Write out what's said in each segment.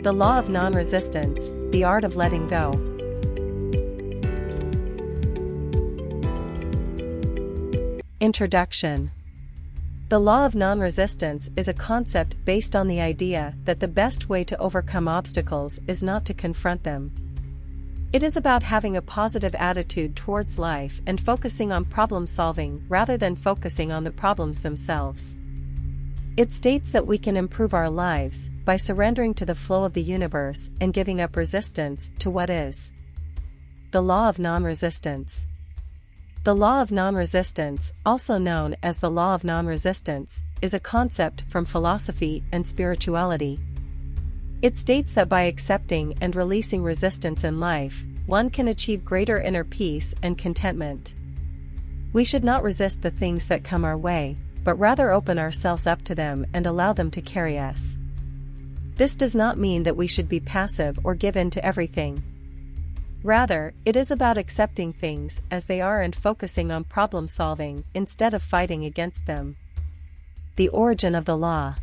The law of non-resistance, the art of letting go. Introduction. The law of non-resistance is a concept based on the idea that the best way to overcome obstacles is not to confront them. It is about having a positive attitude towards life and focusing on problem solving rather than focusing on the problems themselves. It states that we can improve our lives by surrendering to the flow of the universe and giving up resistance to what is. The law of non-resistance. The law of non-resistance, also known as the law of non-resistance, is a concept from philosophy and spirituality. It states that by accepting and releasing resistance in life, one can achieve greater inner peace and contentment. We should not resist the things that come our way, but rather open ourselves up to them and allow them to carry us. This does not mean that we should be passive or give in to everything. Rather, it is about accepting things as they are and focusing on problem solving instead of fighting against them. The origin of the law.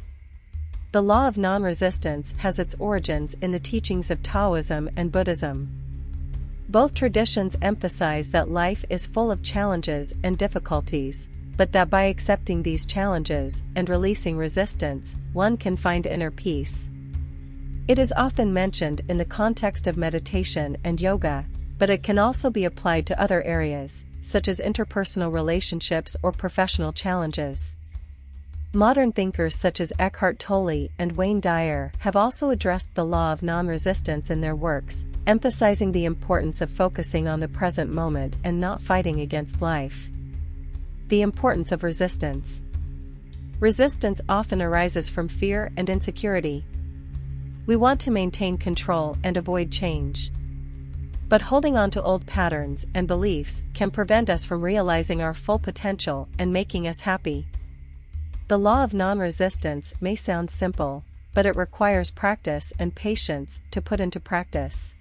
The law of non-resistance has its origins in the teachings of Taoism and Buddhism. Both traditions emphasize that life is full of challenges and difficulties, but that by accepting these challenges and releasing resistance, one can find inner peace. It is often mentioned in the context of meditation and yoga, but it can also be applied to other areas, such as interpersonal relationships or professional challenges. Modern thinkers such as Eckhart Tolle and Wayne Dyer have also addressed the law of non-resistance in their works, emphasizing the importance of focusing on the present moment and not fighting against life. The importance of resistance. Resistance often arises from fear and insecurity. We want to maintain control and avoid change. But holding on to old patterns and beliefs can prevent us from realizing our full potential and making us happy. The law of non-resistance may sound simple, but it requires practice and patience to put into practice.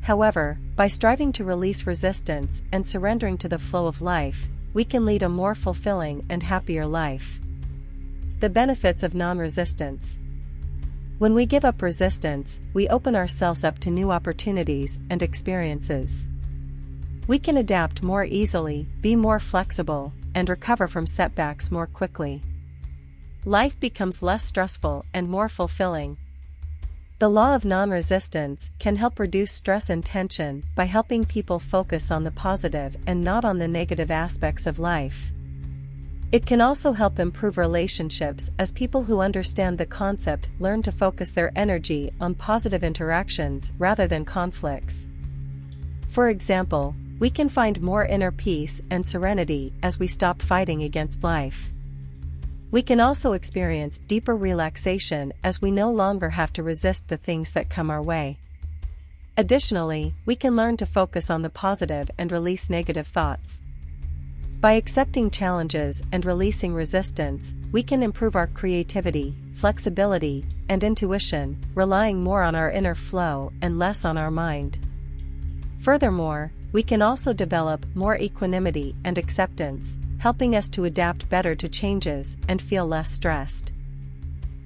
However, by striving to release resistance and surrendering to the flow of life, we can lead a more fulfilling and happier life. The benefits of non-resistance. When we give up resistance, we open ourselves up to new opportunities and experiences. We can adapt more easily, be more flexible, and recover from setbacks more quickly. Life becomes less stressful and more fulfilling. The law of non-resistance can help reduce stress and tension by helping people focus on the positive and not on the negative aspects of life. It can also help improve relationships as people who understand the concept learn to focus their energy on positive interactions rather than conflicts. For example, we can find more inner peace and serenity as we stop fighting against life. We can also experience deeper relaxation as we no longer have to resist the things that come our way. Additionally, we can learn to focus on the positive and release negative thoughts. By accepting challenges and releasing resistance, we can improve our creativity, flexibility, and intuition, relying more on our inner flow and less on our mind. Furthermore, we can also develop more equanimity and acceptance, helping us to adapt better to changes and feel less stressed.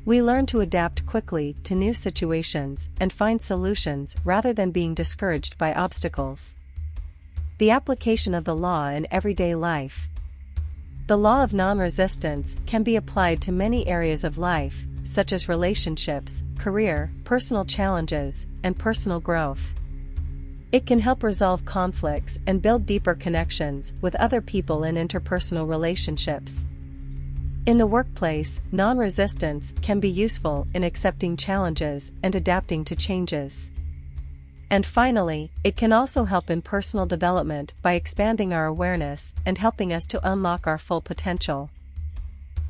We learn to adapt quickly to new situations and find solutions rather than being discouraged by obstacles. The application of the law in everyday life. The law of non-resistance can be applied to many areas of life, such as relationships, career, personal challenges, and personal growth. It can help resolve conflicts and build deeper connections with other people in interpersonal relationships. In the workplace, non-resistance can be useful in accepting challenges and adapting to changes. And finally, it can also help in personal development by expanding our awareness and helping us to unlock our full potential.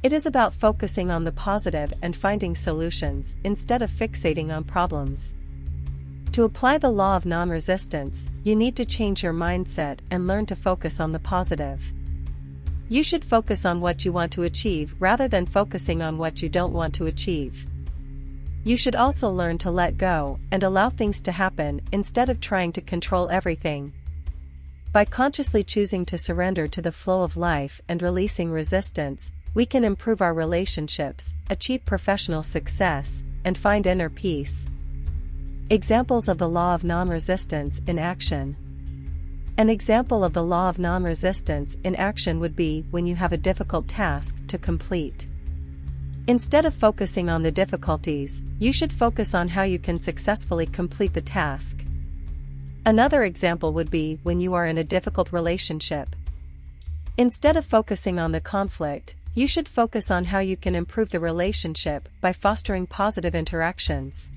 It is about focusing on the positive and finding solutions instead of fixating on problems. To apply the law of non-resistance, you need to change your mindset and learn to focus on the positive. You should focus on what you want to achieve rather than focusing on what you don't want to achieve. You should also learn to let go and allow things to happen instead of trying to control everything. By consciously choosing to surrender to the flow of life and releasing resistance, we can improve our relationships, achieve professional success, and find inner peace, Examples of the law of non-resistance in action. An example of the law of non-resistance in action would be when you have a difficult task to complete. Instead of focusing on the difficulties, you should focus on how you can successfully complete the task. Another example would be when you are in a difficult relationship. Instead of focusing on the conflict, you should focus on how you can improve the relationship by fostering positive interactions.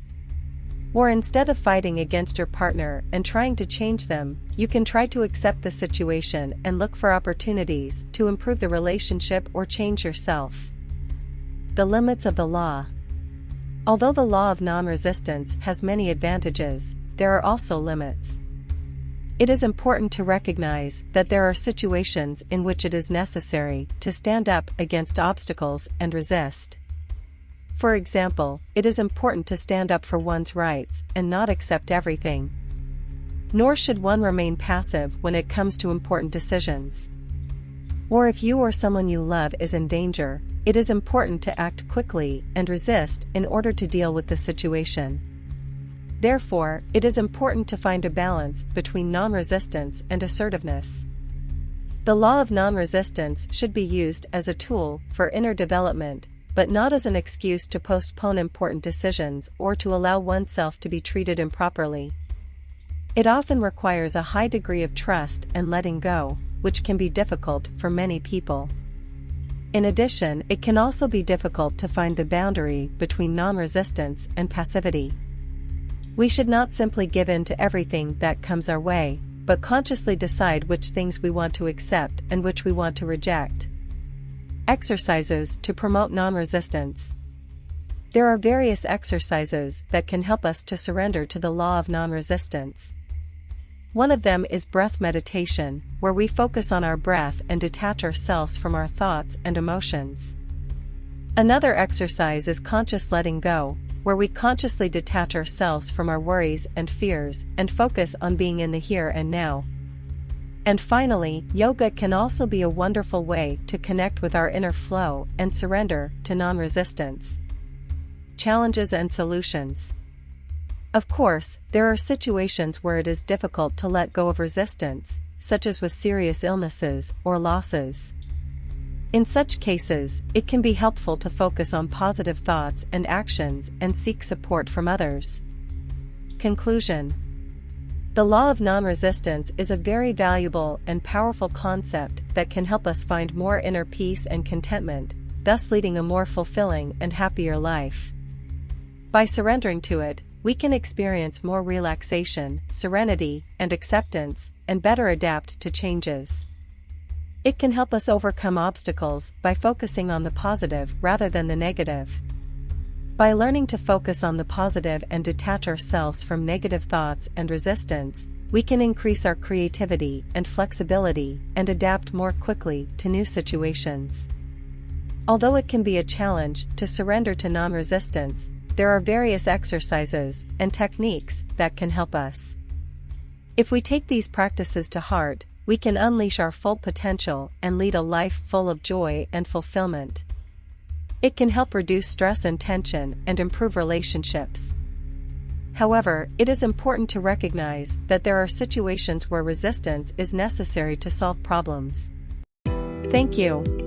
Or instead of fighting against your partner and trying to change them, you can try to accept the situation and look for opportunities to improve the relationship or change yourself. The limits of the law. Although the law of non-resistance has many advantages, there are also limits. It is important to recognize that there are situations in which it is necessary to stand up against obstacles and resist. For example, it is important to stand up for one's rights and not accept everything. Nor should one remain passive when it comes to important decisions. Or if you or someone you love is in danger, it is important to act quickly and resist in order to deal with the situation. Therefore, it is important to find a balance between non-resistance and assertiveness. The law of non-resistance should be used as a tool for inner development, but not as an excuse to postpone important decisions or to allow oneself to be treated improperly. It often requires a high degree of trust and letting go, which can be difficult for many people. In addition, it can also be difficult to find the boundary between non-resistance and passivity. We should not simply give in to everything that comes our way, but consciously decide which things we want to accept and which we want to reject. Exercises to promote non-resistance. There are various exercises that can help us to surrender to the law of non-resistance. One of them is breath meditation, where we focus on our breath and detach ourselves from our thoughts and emotions. Another exercise is conscious letting go, where we consciously detach ourselves from our worries and fears and focus on being in the here and now. And finally, yoga can also be a wonderful way to connect with our inner flow and surrender to non-resistance. Challenges and solutions. Of course, there are situations where it is difficult to let go of resistance, such as with serious illnesses or losses. In such cases, it can be helpful to focus on positive thoughts and actions and seek support from others. Conclusion. The law of non-resistance is a very valuable and powerful concept that can help us find more inner peace and contentment, thus leading a more fulfilling and happier life. By surrendering to it, we can experience more relaxation, serenity, and acceptance, and better adapt to changes. It can help us overcome obstacles by focusing on the positive rather than the negative. By learning to focus on the positive and detach ourselves from negative thoughts and resistance, we can increase our creativity and flexibility and adapt more quickly to new situations. Although it can be a challenge to surrender to non-resistance, there are various exercises and techniques that can help us. If we take these practices to heart, we can unleash our full potential and lead a life full of joy and fulfillment. It can help reduce stress and tension and improve relationships. However, it is important to recognize that there are situations where resistance is necessary to solve problems. Thank you.